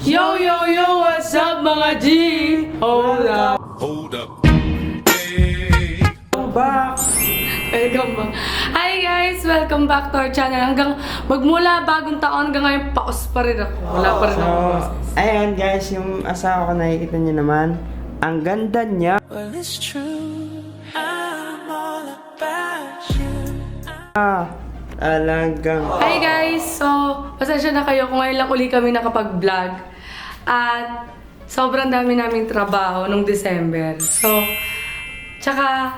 Yo, yo, yo, what's up mga G? Hold up. Hold up. Hey. Back. Welcome back. Hi guys, welcome back to our channel. Hanggang magmula bagong taon hanggang ngayon paos pa rin ako. Wala pa rin ako. Ayan guys, yung asawa ko nakikita niyo naman. Ang ganda niya. Well, it's true. I'm all about you. Talagang. Hi guys, so pasensya na kayo kung ngayon lang uli kami nakapag-vlog. At sobrang dami naming trabaho nung December. So, tsaka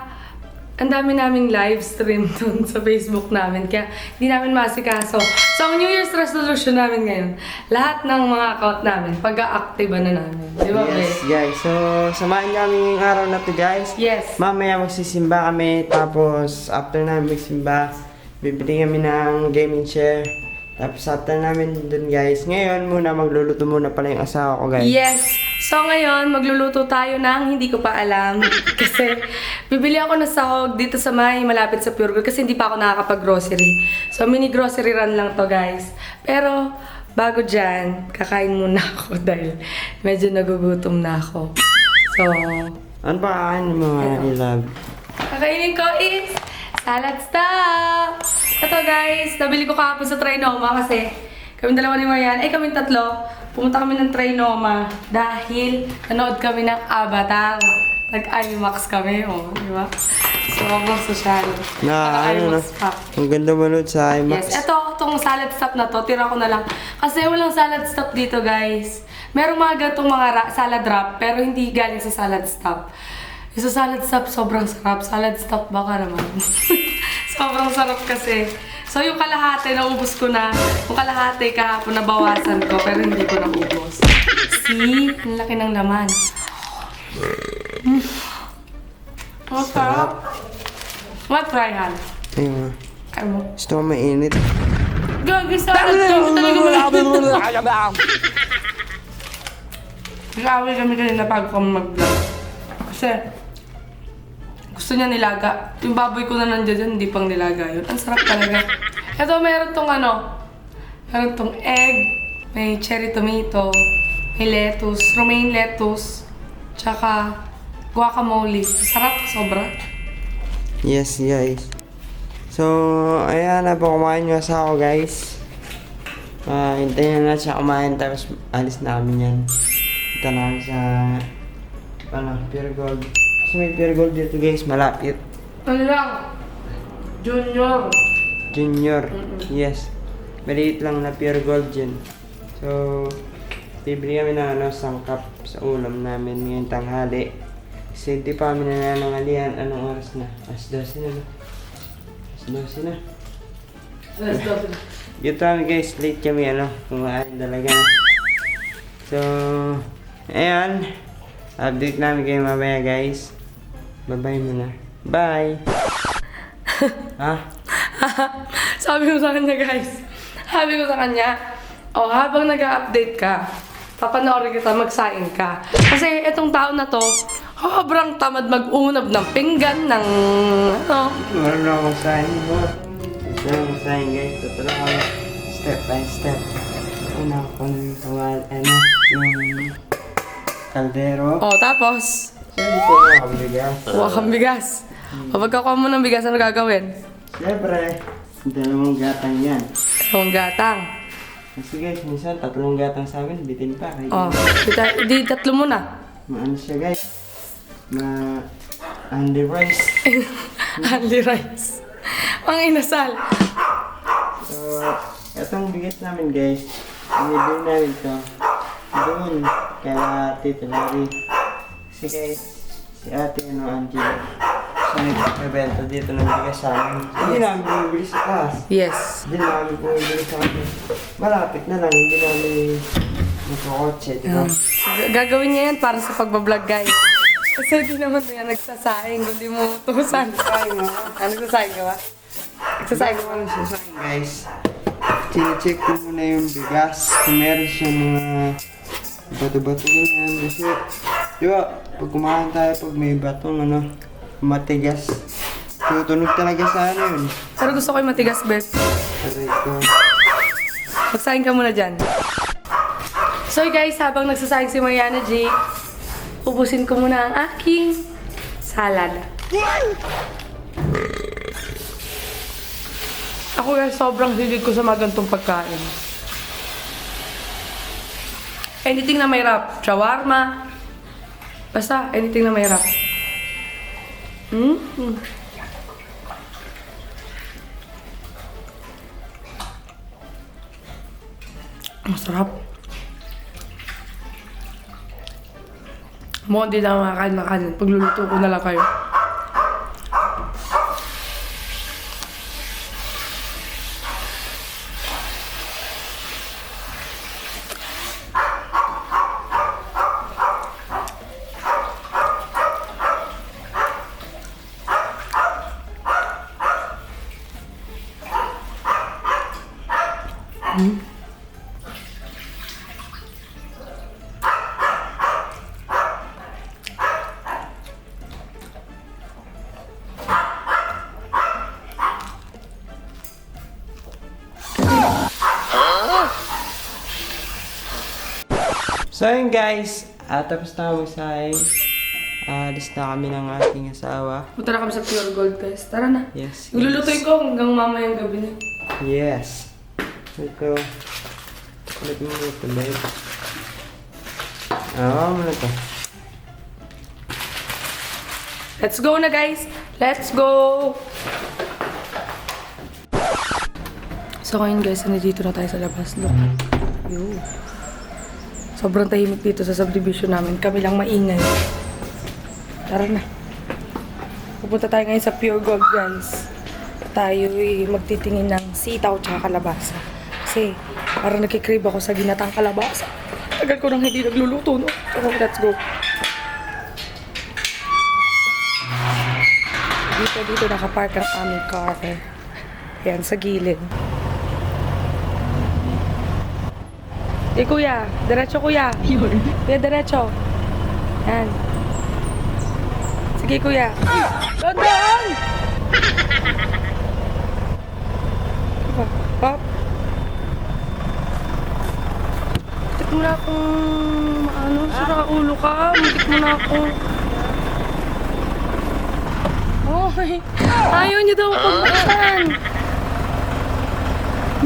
ang dami naming live stream dun sa Facebook namin. Kaya hindi namin masikaso. So, ang New Year's resolution namin ngayon, lahat ng mga account namin, pag-a-active na namin. Di ba, Yes Be? guys, so samahan niyo kami ngayong araw na to guys. Yes. Mamaya magsisimba kami, tapos after namin magsimba, bibili kami ng gaming chair. Tapos after namin dun guys, ngayon muna magluluto muna pala yung asawa ko guys. Yes! So ngayon, magluluto tayo ng hindi ko pa alam. Kasi bibili ako ng sahog dito sa may malapit sa Pure Gold kasi hindi pa ako nakakapag-grocery. So mini grocery run lang to guys. Pero bago dyan, kakain muna ako dahil medyo nagugutom na ako. So, Ano ba kakain mo mga love? kakainin ko is salad stuff! Ito guys, nabili ko kahapon sa Trinoma kasi kaming dalawa ni Marian, kaming tatlo, pumunta kami ng Trinoma dahil nanood kami ng Avatar. Nag-IMAX kami, di ba? So, mga social. Ano na? IMAX pa. Ang ganda manood sa IMAX. Yes, itong salad stuff na to, tira ko na lang. Kasi walang salad stuff dito guys. Merong mga gantong mga salad wrap, pero hindi galing sa salad stuff. Yung sa salad stuff, sobrang sarap. Salad stuff, baka naman. Sobrang sarap kasi. So, yung kalahati, naubos ko na. Yung kalahati, kahapon nabawasan ko, pero hindi ko naubos. See? Ang laki ng laman. Ang sarap. Try, Han. Ayun. Kaya mo. Gusto ko mainit. Gagi, salad stuff talaga malaki. Nag-away kami kanina bago kami mag-vlog. Kasi, gusto niya nilaga. Yung baboy ko na nandiyan dyan, hindi pang nilaga yun. Ang sarap talaga. Ito, meron tong meron tong egg, may cherry tomato, may lettuce, romaine lettuce, tsaka guacamole. Sarap, sobra. Yes guys. So, ayan na po kumain yung asawa ko guys. Hintayin na siya kumain tapos alis na kami yan. Punta na kami sa Pure Gold. Kasi may Pure Gold dito guys, malapit. Ano lang? Junior. Junior. Yes. Maliit lang na Pure Gold yun. So, bibili kami ng sangkap sa ulam namin ngayong tanghali. Kasi hindi pa kami nananangalian. Anong oras na? Alas 12 na. Alas 12 na. Dito kami guys, late kami kumain talaga. So, ayan. Update namin kayo mamaya guys. Bye-bye muna. Bye! Ha? Sabi ko sa kanya guys, sabi ko sa kanya, habang nag-update ka, papanoorin kita, magsaing ka. Kasi itong taon na to, sobrang tamad mag-unab ng pinggan, ng Meron na akong sign mo. Meron na akong sign guys. Tutulong ako step by step. Kung yung kaldero. tapos, Siyempre po mga kabigas. kuha kang bigas. O pagkakuha mo ng bigas, ano gagawin? Siyempre, dalawang gatang yan. Dalawang gatang. Kasi guys, minsan tatlong gatang sa amin, bitin pa. Di tatlo muna. Maano siya guys? Andy rice. Only rice. Mga inasal. So, itong bigas namin guys, binibili namin to doon kaya Tito Larry. Kasi guys, si ate Angela, siya nagbibenta dito ng bigas sa amin. Hindi namin bumibili sa taas. Yes. Hindi namin bumibili sa amin. Malapit na lang, hindi namin magkakotse, diba? Gagawin niya yan para sa pagbablog guys. Kasi di naman yan nagsasaing, kundi mo utusan. Nagsasaing ka ba? Nagsasaing ka ba? Sasayang guys, chine-check ko muna yung bigas. Kung meron siya mga bato-bato ganyan. Kasi, di ba, pag kumain tayo, pag may batong matigas, tutunog talaga sa yun. Pero gusto ko yung matigas, Beth. Aray ko. Magsaing ka muna dyan. So guys, habang nagsasayang si Mariana J, ubusin ko muna ang aking salad. Ako guys, sobrang hilig ko sa mga ganitong pagkain. Anything na may wrap. Shawarma. Basta, anything na may wrap. Masarap. Mukhang di na makakain ng kanin. Pagluluto ko na lang kayo. So yun guys, tapos na kami magsaing. Alis na kami ng ating asawa. Punta na kami sa Pure Gold, guys. Tara na. Yes. Lulutuin ko hanggang mamayang gabi na. Yes. Ito. Ulit mo ito, babe. Mo na to. Let's go na, guys. Let's go! So ngayon, guys, nandito na tayo sa labas. Look. Yo. Sobrang tahimik dito sa subdivision namin. Kami lang maingay. Tara na. Pupunta tayo ngayon sa Pure Gold, guys. Tayo magtitingin ng sitaw tsaka kalabasa. Kasi parang nakikrave ako sa ginatang kalabasa. Tagal ko nang hindi nagluluto, no? So, let's go. Dito nakapark ang aming car. Yan, sa gilid. Kuya. Diretso, kuya. Kuya, diretso. Yan. Sige, kuya. Gandaan! Pop. Muntik mo na akong sira ulo ka. Muntik mo na akong... Oy! Ayaw niyo daw akong buksan!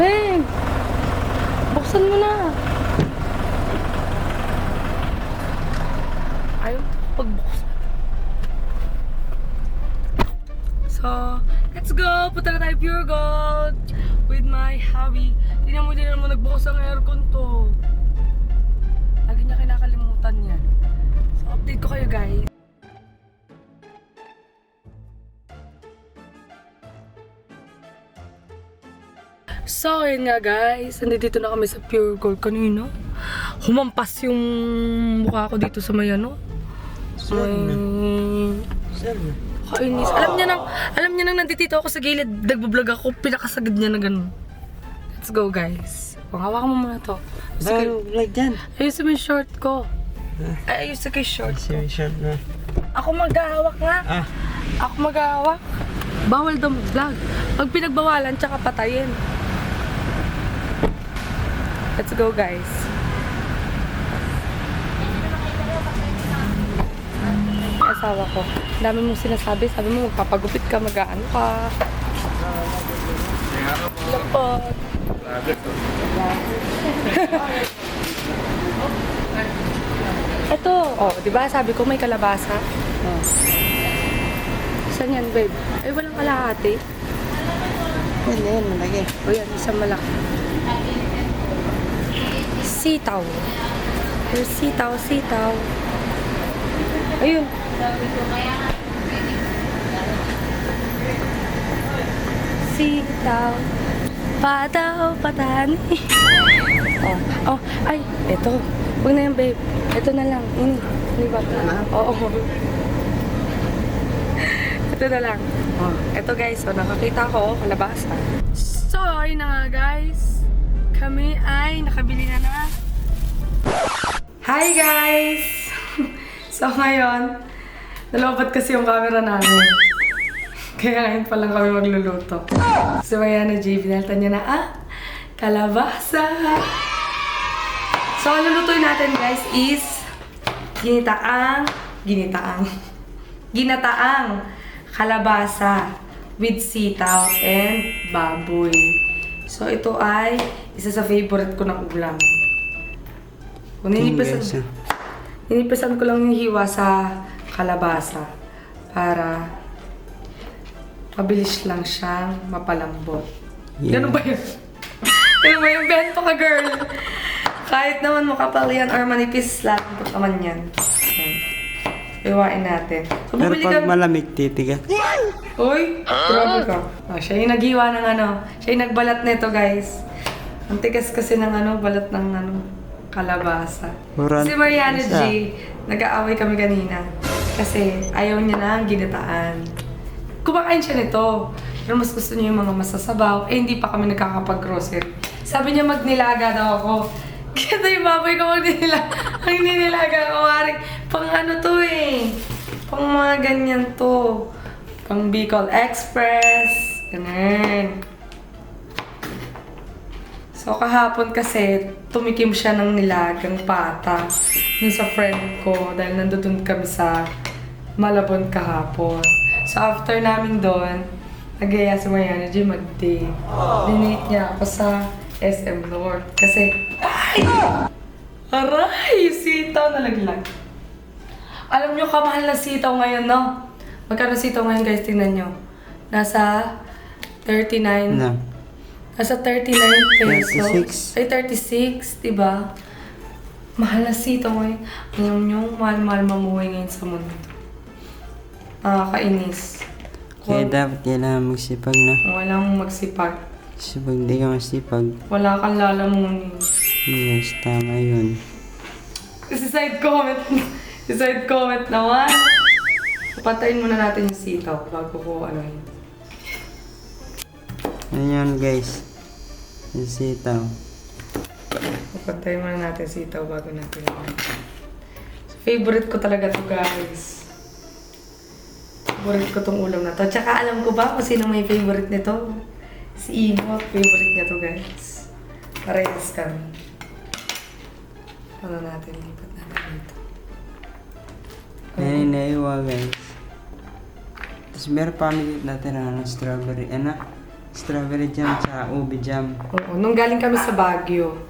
Meg! Buksan mo na! Ayaw pagbuksan. So, let's go! Punta na tayo Pure Gold with my hubby. Hindi naman nagbukas ang aircon to. Lagi niya kinakalimutan yan. So, update ko kayo, guys. So, yun nga guys. Nandito na kami sa Pure Gold kanina. Humampas yung mukha ko dito sa may ano. Kainis. Alam niya nang nandito ako sa gilid. Nagbablog ako. Pinakasagad niya na ganun. Let's go guys. Hawakan mo muna to. Like dyan. Ayusin mo yung short ko. Ayusin ko yung short ko. Short na. Ako maghahawak nga. Ako maghahawak. Bawal daw mag-vlog. Pag pinagbawalan, tsaka patayin. Let's go guys. Yung asawa ko. Ang dami mong sinasabi. Sabi mo magpapagupit ka, mag-ano ka. Lapot. Ito. Oh, di ba sabi ko may kalabasa? Oh. Saan yan, babe? Ay, walang kalahati. Yan, malaki. O yan, isang malaki. Sitaw. There's sitaw. Ayun. Sitaw. Pataw, patani. Oh, ay, eto. Huwag na yan, babe. Ito na lang. Hindi ba? Oo. Ito na lang. Ito guys, nakakita ko, kalabasa. So, ayun na nga guys. Kami ay nakabili na. Hi guys! So ngayon, nalobat kasi yung camera namin. Kaya ngayon pa lang kami magluluto. So Mariana J, binalta niya na kalabasa. So So, ang lulutuin natin guys is ginataang kalabasa with sitaw and baboy. So, ito ay isa sa favorite ko ng ulam. Kung ninipisan ko lang yung hiwa sa kalabasa para mabilis lang siyang mapalambot. Yeah. Ganun ba yun? Ganun ba yung bento ka, girl? Kahit naman makapal yan or manipis, lambot naman yan. Yan. Iwain natin. So, Pero bumili pag ka... malamig, titigas. Uy, grabe ka. Oh, siya yung naghiwa ng ano. Siya yung nagbalat nito, guys. Ang tigas kasi ng ano, balat ng ano, kalabasa. Murang- Si Mariana isa. G, nag-aaway kami kanina. Kasi ayaw niya ng ginataan. Kumakain siya nito. Pero mas gusto niya yung mga masasabaw. Eh, hindi pa kami nagkakapag-grocery. Sabi niya magnilaga daw ako. Kaya yung baboy ko magnilaga. Ang ninilaga ko, Arik. Pang ano to eh. Pang mga ganyan to. Pang Bicol Express. Ganun. So, kahapon kasi, tumikim siya ng nilagang pata dun sa friend ko dahil nandun kami sa Malabon kahapon. So, after namin doon, nagaya si Mariana G mag-date. Dinate niya ako sa SM North. Kasi, ay! Aray! Yung sitaw nalaglag. Alam nyo, kamahal na sitaw ngayon, no? Magkano sitaw ngayon, guys? Tingnan nyo. Nasa 39. Na. Nasa 39 pesos. 36. Ay, 36, diba? Mahal na sitaw ngayon. Alam nyo, mahal-mahal mamuhay ngayon sa mundo. Nakakainis. Kaya dapat kailangan magsipag na. Walang magsipag. Kasi pag di ka masipag, Wala kang lalamunin. yes, tama yun. Side comment naman. Patayin muna natin yung sitaw bago ko ano yun. Ano yun guys? Yung sitaw. Patayin muna natin yung sitaw bago natin yun. So, favorite ko talaga to guys. Favorite ko tong ulam na to. Tsaka alam ko ba kung sino may favorite nito? Si Imo, favorite niya to guys. Parehas kami. Ano natin, lipat natin dito. Ayan yung naiwa guys. Tapos meron pa kami natin ng strawberry. Ano? Strawberry jam sa ubi jam. Oo, nung galing kami sa Baguio.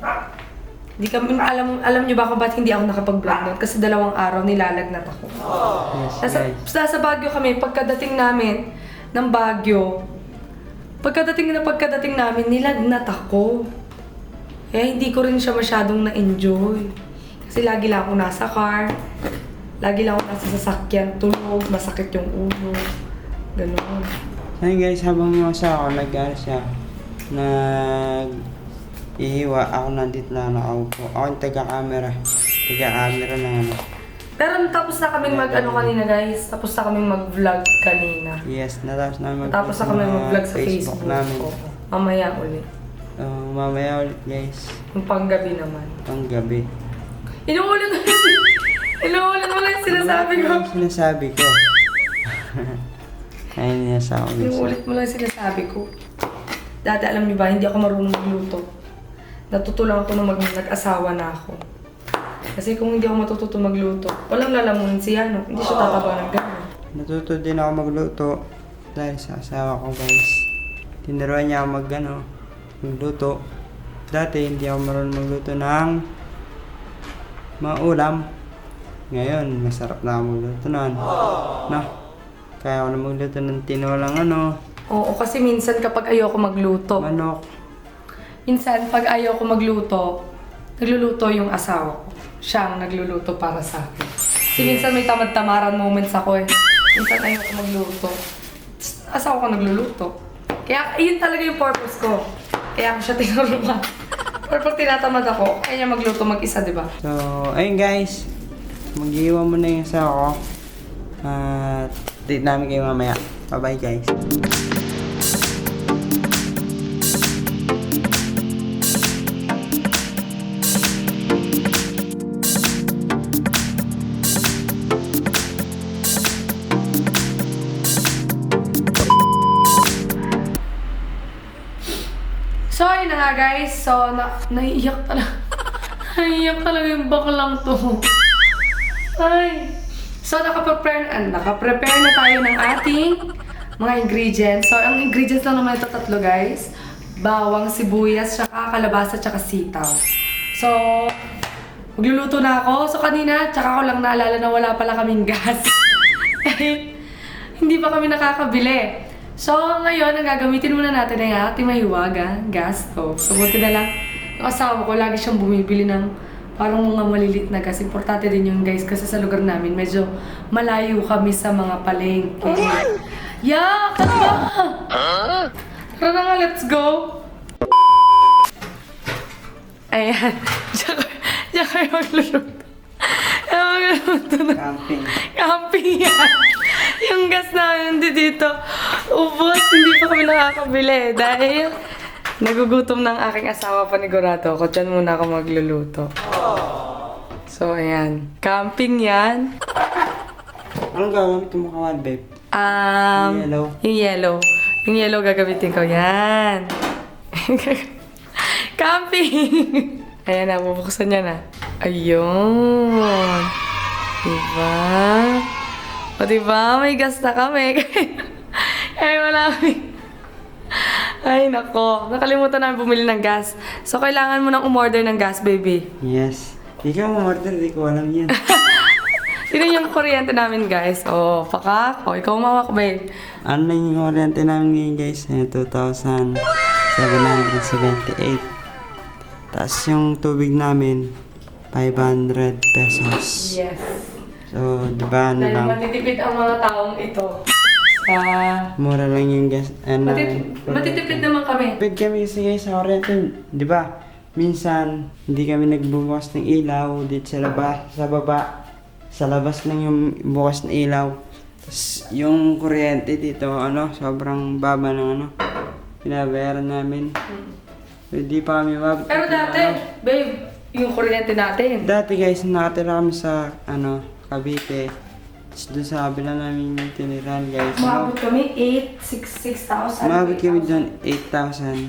Di kami, alam niyo ba kung ba't hindi ako nakapag-vlog doon? Kasi 2 araw nilalagnat ako. Yes guys. Nasa Baguio kami, pagkadating namin ng Baguio, pagkadating namin, nilagnat ako. Eh, hindi ko rin siya masyadong na-enjoy. Kasi lagi lang ako nasa car, lagi lang ako nasa sasakyan, tulog, masakit yung ulo. Ganon. Ayun guys, habang masa ako, siya. Ihiwa, ako nandito na nakaupo. Ako yung taga-camera. Taga-camera na ano. Pero tapos na kaming mag-ano kanina guys, tapos na kaming mag-vlog kanina. Yes, natapos na Tapos na kami mag-vlog sa Facebook. namin. Oo. Mamaya ulit. Mamaya ulit guys. Yung panggabi naman. Pang gabi. Inuulit mo lang yung sinasabi ko. Ano yung sinasabi ko? Ayun niya sa ako guys. Inuulit mo lang yung sinasabi ko. Dati alam niyo ba, hindi ako marunong magluto. Natutulang ako nung nag-asawa na ako. Kasi kung hindi ako matututo magluto, walang lalamunin siya, no? Hindi siya tataba ng gano'n. Natuto din ako magluto dahil sa asawa ko guys. Tinuruan niya ako magluto. Dati hindi ako marunong magluto ng mga ulam. Ngayon, masarap na ako magluto noon. No? Kaya ako na magluto ng tinolang Oo, kasi minsan kapag ayoko magluto, manok. minsan pag ayoko magluto, nagluluto yung asawa ko. Siya ang nagluluto para sa akin. Kasi minsan may tamad-tamaran moments ako eh. Minsan ayoko magluto. Asawa ko nagluluto. Kaya yun talaga yung purpose ko. Kaya ako siya tinuruan. Pero pag tinatamad ako, kaya niya magluto mag-isa, di ba? So, ayun guys. Mag-iwan mo na yung asawa ko. At date namin kayo mamaya. Bye-bye guys. So, ayun na nga guys. So, naiiyak talaga. Iyak talaga yung baklang to. Ay. So, nakaprepare na tayo ng ating mga ingredients. So, ang ingredients lang naman ito tatlo, guys. Bawang, sibuyas, tsaka kalabasa, tsaka sitaw. So, magluluto na ako. So, kanina, tsaka ko lang naalala na wala pala kaming gas. Hindi pa kami nakakabili. So, ngayon, ang gagamitin muna natin ay ating mahiwagang gas stove. So, buti na lang, yung asawa ko, lagi siyang bumibili ng parang mga malilit na gas. Importante din yung guys, kasi sa lugar namin, medyo malayo kami sa mga palengke. Yeah! Tara! Tara na nga, let's go! Ayan. Diyan kayo magluluto. Diyan magluluto na. Camping. Camping yan. Yung gas namin dito, ubos, hindi pa kami nakakabili. Dahil nagugutom ng aking asawa panigurado ko. Diyan muna ako magluluto. So, ayan. Camping yan. Anong gagawin mo kawan, babe? Yellow. Yung yellow. Yung yellow gagamitin ko. Yan. Camping! Ayan na, bubuksan niya na. Ayun. Diba? O diba? May gas na kami. Ay, wala kami. Ay, nako. Nakalimutan namin bumili ng gas. So, kailangan mo nang umorder ng gas, baby. Yes. Ikaw mo-order, di ko alam yan. Sino yung kuryente namin, guys? Oh, pakak. O, ikaw umawak, babe. Ano na yung oriente namin ngayon, guys? 2,778. Tapos yung tubig namin, 500 pesos. Yes. So, di ba, ano Dahil lang? matitipid ang mga taong ito. Mura lang yung gas. Matitipid naman kami. Tipid kami kasi guys sa oriente. Di ba? Minsan, hindi kami nagbubukas ng ilaw dito sa labas, sa baba. Sa labas lang yung bukas na ilaw. Tapos yung kuryente dito, sobrang baba ng pinabayaran namin. Hindi pa kami mabot. Pero dati, babe, yung kuryente natin. Dati guys, nakatira kami sa, Cavite. Tapos doon sa kabila namin yung tiniran guys. Umabot kami 6,000. Umabot kami doon 8,000,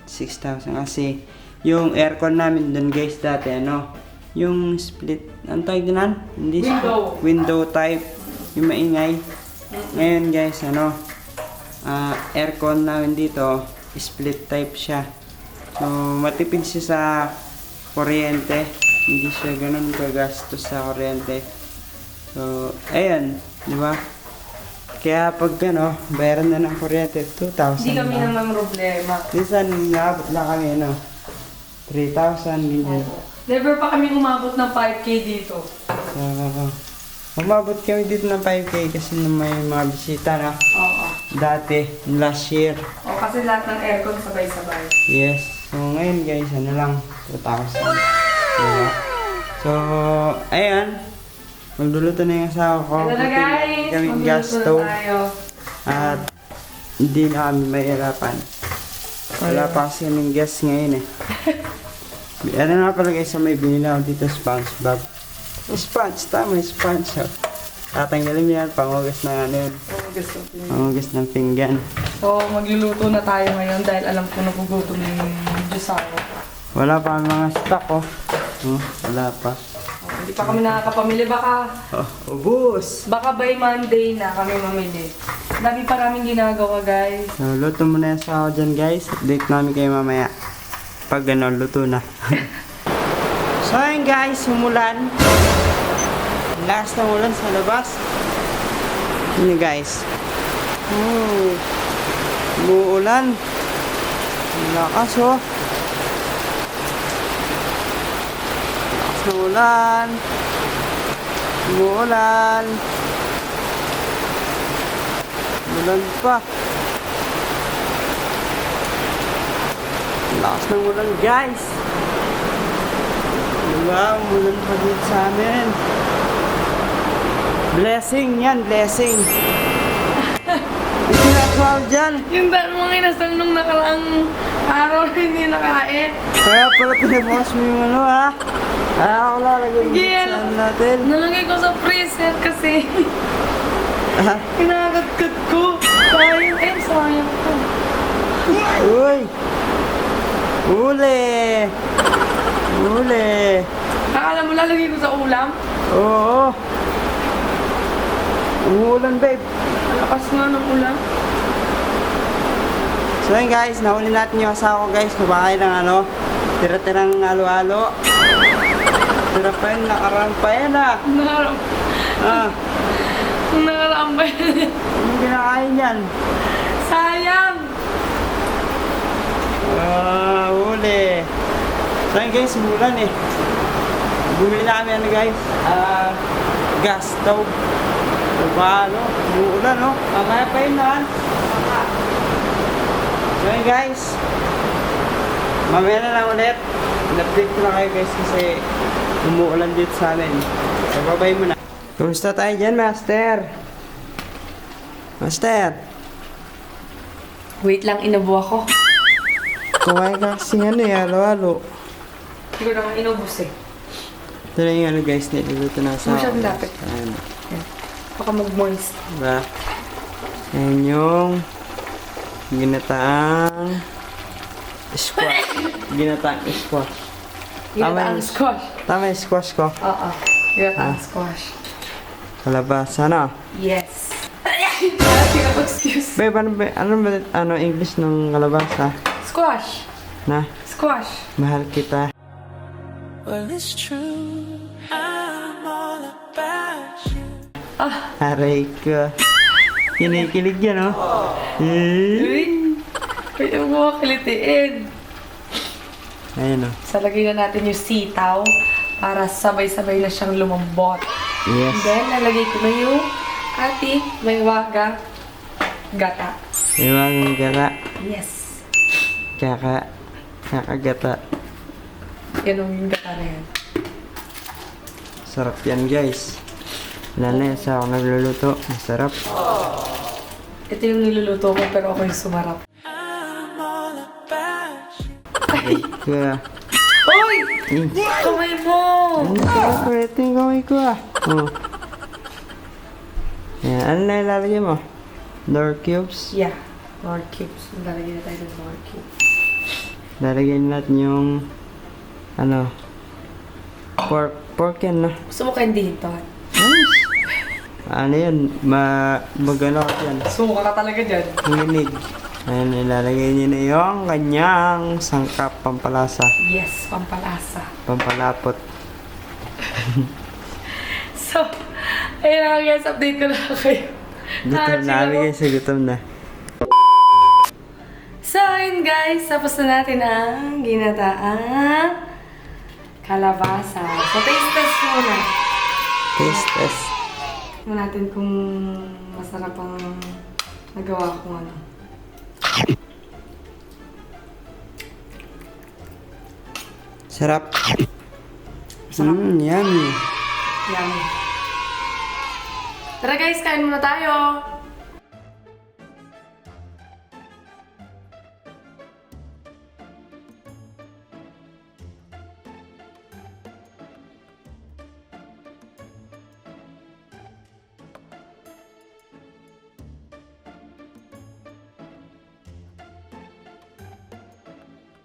6,000 kasi yung aircon namin doon guys dati yung split, ang tawag doon? Hindi Window. Window type, yung maingay. Ngayon guys, aircon namin dito, split type siya. So, matipid siya sa kuryente. Hindi siya ganun kagastos sa kuryente. So, ayan, di ba? Kaya pag bayaran na ng kuryente, 2,000 Hindi kami lang. naman problema. Minsan, naabot lang kami, 3,000, ganyan. Never pa kami umabot ng 5K dito. So, umabot kami dito ng 5K kasi may mga bisita na. Oo. Dati, last year. O, kasi lahat ng aircon sabay-sabay. Yes. So, ngayon guys, 2,000. Diba? So, ayan. Magluluto na yung asawa ko. Ito na guys, Kaming gas magluluto stove. na tayo. At hindi na kami mahirapan. Wala pa kasi kaming gas ngayon eh. Ano nga pala guys, may binili ako dito SpongeBob. Sponge, tama yung sponge. Tatanggalin mo yan, pangugas na yun. Pangugas ng pinggan. So, magluluto na tayo ngayon dahil alam ko nagugutom yung Diyosawa. Wala pa ang mga stock oh. Wala pa. Hindi pa kami nakakapamili. Baka Ubus! by Monday na kami mamili. Dami pa namin ginagawa, guys. So, luto muna yung asawa dyan guys. Update namin kayo mamaya. Pag luto na. So ayun guys, umulan. Last na ulan sa labas. Yun guys. Umuulan. Lakas oh. Lakas na ulan. Umuulan. Umulan pa. Lakas ng ulan guys. Wow, umulan pa dito sa amin. Blessing yan, blessing. Ito na ako dyan. Yung mga inasal nung nakaraang araw na hindi nakain. Kaya pala pinabukas mo yung ha. Kaya ako lalagay Sige, dito sa natin. nalagay ko sa freezer kasi Ha? kinakagat ko. Sayang, sayang ko. Uy! Uli! Huli. Akala mo lalagay ko sa ulam? Oo. Umuulan, babe. Ang lakas nga ng ulam. So yun guys, nahuli natin yung asawa ko guys. Kumakain ng ano, tira-tirang halo-halo. Tira pa yun, nakaraan pa yan ah. Ah, Nakaraan ba yun? hindi kinakain yan. Sayang! Ah, huli. So yun guys, umulan eh. Bumili namin ano guys, gas stove. Diba ano, umuulan no? Mamaya pa yun naman. So yun guys, mamaya na lang ulit. In-update ko na kayo guys kasi umuulan dito sa amin. So babay muna. Kumusta tayo dyan, Master? Master? Wait lang, inubo ako. Kumain ka kasi ano eh, halo-halo. Hindi ko naman inubos eh. Ito na yung ano guys, niluluto na sa Masyadong lapit. Ayan. Baka mag-moist. Diba? Ayan yung ginataang squash. Ginataang squash. Ginataang squash. Tama yung squash ko. Oo. Ginataang squash. Kalabasa na. Yes. Excuse. Babe, ano English ng kalabasa? Squash. Na, Squash. mahal kita. Well, it's true. I'm all about you. Aray ko. Kinikilig yan, oh. Uy. Pwede mo makakilitiin. Ayun, oh. So, lagay na natin yung sitaw para sabay-sabay na siyang lumambot. Yes. And then, lalagay ko na yung ating may waga gata. Iwagang gata. Yes. Kakagata. Yan yung gata na yan. Sarap yan, guys. Lalo na sa ako nagluluto. Masarap. Ito yung niluluto ko pero ako yung sumarap. I'm all about you. Aray ko. Hoy! Kamay mo! Ano sarap ko? Ito yung kamay ko, ah. Oh. Ayan. Ano na ilalagay mo? Door cubes? Yeah. More cubes. Lalagyan na tayo ng more cubes. Lalagyan natin yung ano, pork yan, no? Gusto mo kandihin to? Nice. Ano yan? Magano ka yan? Suka ka talaga dyan. Nginig. Ayan, ilalagay niyo na yung kanyang sangkap pampalasa. Yes, pampalasa. Pampalapot. So, ayun na guys, update ko na kayo. Gutom na kami guys, gutom na. So, ayun guys, tapos na natin ang ginataang kalabasa. So, taste test muna. Taste test. Tignan natin kung masarap ang nagawa kong ano. Sarap. Sarap. Yummy. Yummy. Tara guys, kain muna tayo.